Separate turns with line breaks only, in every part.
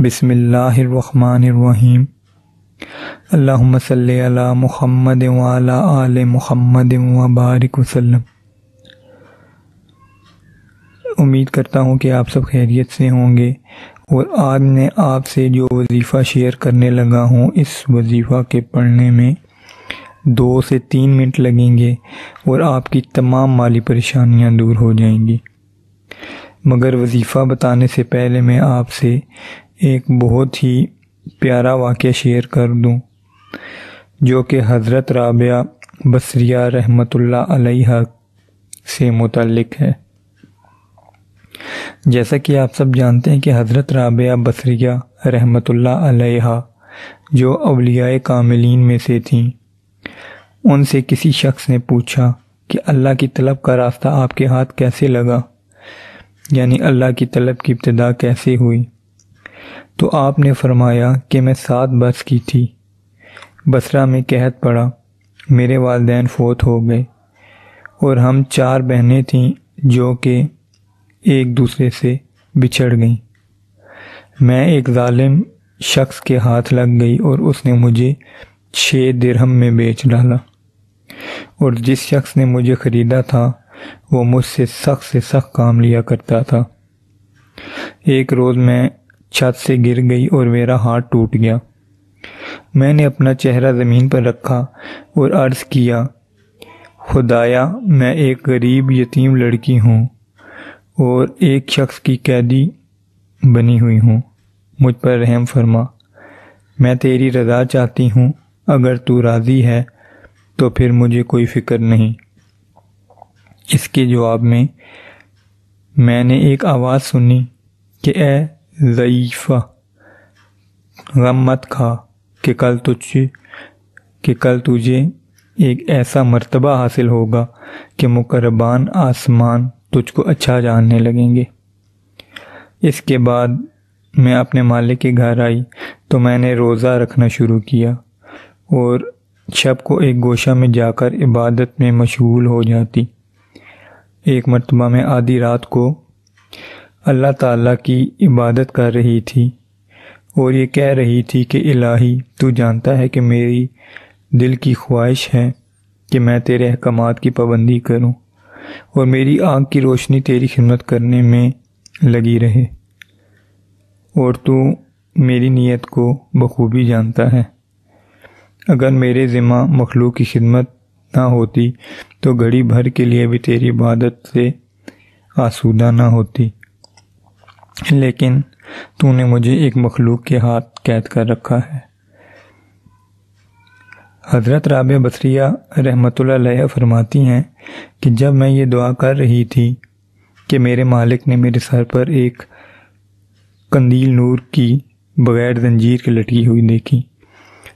بسم اللہ الرحمن الرحیم۔ اللہم صلی علی محمد وعلی آل محمد وبارک وسلم۔ امید کرتا ہوں کہ آپ سب خیریت سے ہوں گے، اور آج میں آپ سے جو وظیفہ شیئر کرنے لگا ہوں، اس وظیفہ کے پڑھنے میں 2 سے 3 منٹ لگیں گے اور آپ کی تمام مالی پریشانیاں دور ہو جائیں گی۔ مگر وظیفہ بتانے سے پہلے میں آپ سے ایک بہت ہی پیارا واقعہ شیئر کر دوں، جو کہ حضرت رابعہ بصریہ رحمۃ اللہ علیہ سے متعلق ہے۔ جیسا کہ آپ سب جانتے ہیں کہ حضرت رابعہ بصریہ رحمۃ اللہ علیہ جو اولیاء کاملین میں سے تھیں، ان سے کسی شخص نے پوچھا کہ اللہ کی طلب کا راستہ آپ کے ہاتھ کیسے لگا، یعنی اللہ کی طلب کی ابتدا کیسے ہوئی؟ تو آپ نے فرمایا کہ میں 7 برس کی تھی، بصرہ میں قحط پڑا، میرے والدین فوت ہو گئے، اور ہم 4 بہنیں تھیں جو کہ ایک دوسرے سے بچھڑ گئیں۔ میں ایک ظالم شخص کے ہاتھ لگ گئی اور اس نے مجھے 6 درہم میں بیچ ڈالا، اور جس شخص نے مجھے خریدا تھا وہ مجھ سے سخت کام لیا کرتا تھا۔ ایک روز میں چھت سے گر گئی اور میرا ہاتھ ٹوٹ گیا۔ میں نے اپنا چہرہ زمین پر رکھا اور عرض کیا، خدایا، میں ایک غریب یتیم لڑکی ہوں اور ایک شخص کی قیدی بنی ہوئی ہوں، مجھ پر رحم فرما، میں تیری رضا چاہتی ہوں، اگر تو راضی ہے تو پھر مجھے کوئی فکر نہیں۔ اس کے جواب میں نے ایک آواز سنی کہ اے ضعیفہ، غم مت کھا کہ کل تجھے ایک ایسا مرتبہ حاصل ہوگا کہ مقربان آسمان تجھ کو اچھا جاننے لگیں گے۔ اس کے بعد میں اپنے مالک کے گھر آئی تو میں نے روزہ رکھنا شروع کیا اور شب کو ایک گوشہ میں جا کر عبادت میں مشغول ہو جاتی۔ ایک مرتبہ میں آدھی رات کو اللہ تعالیٰ کی عبادت کر رہی تھی اور یہ کہہ رہی تھی کہ الہی، تو جانتا ہے کہ میری دل کی خواہش ہے کہ میں تیرے احکامات کی پابندی کروں اور میری آنکھ کی روشنی تیری خدمت کرنے میں لگی رہے، اور تو میری نیت کو بخوبی جانتا ہے۔ اگر میرے ذمہ مخلوق کی خدمت نہ ہوتی تو گھڑی بھر کے لیے بھی تیری عبادت سے آسودہ نہ ہوتی، لیکن تو نے مجھے ایک مخلوق کے ہاتھ قید کر رکھا ہے۔ حضرت رابعہ بصریہ رحمۃ اللہ علیہ فرماتی ہیں کہ جب میں یہ دعا کر رہی تھی کہ میرے مالک نے میرے سر پر ایک قندیل نور کی بغیر زنجیر کے لٹکی ہوئی دیکھی،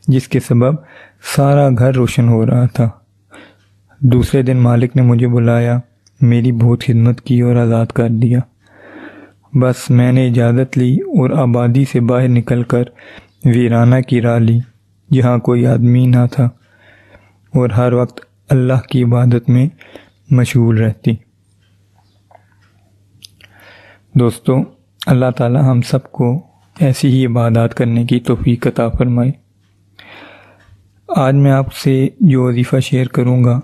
جس کے سبب سارا گھر روشن ہو رہا تھا۔ دوسرے دن مالک نے مجھے بلایا، میری بہت خدمت کی اور آزاد کر دیا۔ بس میں نے اجازت لی اور آبادی سے باہر نکل کر ویرانہ کی راہ لی جہاں کوئی آدمی نہ تھا، اور ہر وقت اللہ کی عبادت میں مشغول رہتی۔ دوستو، اللہ تعالی ہم سب کو ایسی ہی عبادات کرنے کی توفیق عطا فرمائے۔ آج میں آپ سے جو وظیفہ شیئر کروں گا،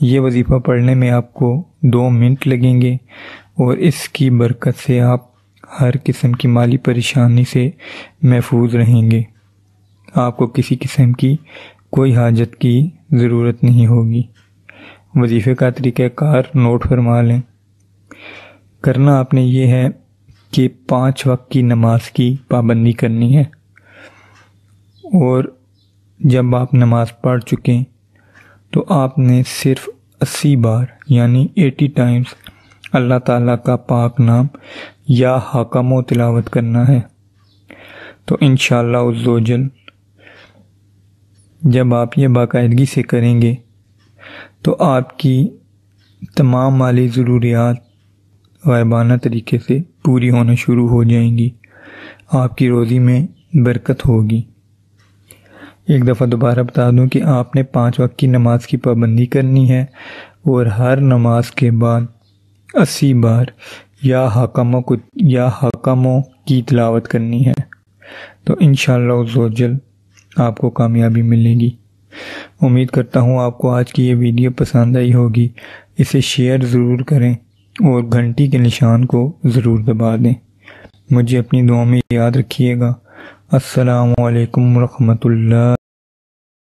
یہ وظیفہ پڑھنے میں آپ کو 2 منٹ لگیں گے، اور اس کی برکت سے آپ ہر قسم کی مالی پریشانی سے محفوظ رہیں گے۔ آپ کو کسی قسم کی کوئی حاجت کی ضرورت نہیں ہوگی۔ وظیفے کا طریقہ کار نوٹ فرما لیں۔ کرنا آپ نے یہ ہے کہ 5 وقت کی نماز کی پابندی کرنی ہے، اور جب آپ نماز پڑھ چکیں تو آپ نے صرف 80 بار یعنی 80 ٹائمز اللہ تعالیٰ کا پاک نام یا حاکمو تلاوت کرنا ہے۔ تو انشاءاللہ عزوجل جب آپ یہ باقاعدگی سے کریں گے تو آپ کی تمام مالی ضروریات غائبانہ طریقے سے پوری ہونا شروع ہو جائیں گی، آپ کی روزی میں برکت ہوگی۔ ایک دفعہ دوبارہ بتا دوں کہ آپ نے 5 وقت کی نماز کی پابندی کرنی ہے، اور ہر نماز کے بعد 80 بار یا حاکموں کی تلاوت کرنی ہے۔ تو انشاءاللہ عزوجل آپ کو کامیابی ملے گی۔ امید کرتا ہوں آپ کو آج کی یہ ویڈیو پسند آئی ہوگی۔ اسے شیئر ضرور کریں اور گھنٹی کے نشان کو ضرور دبا دیں۔ مجھے اپنی دعاؤں میں یاد رکھیے گا۔ السلام علیکم ورحمۃ اللہ۔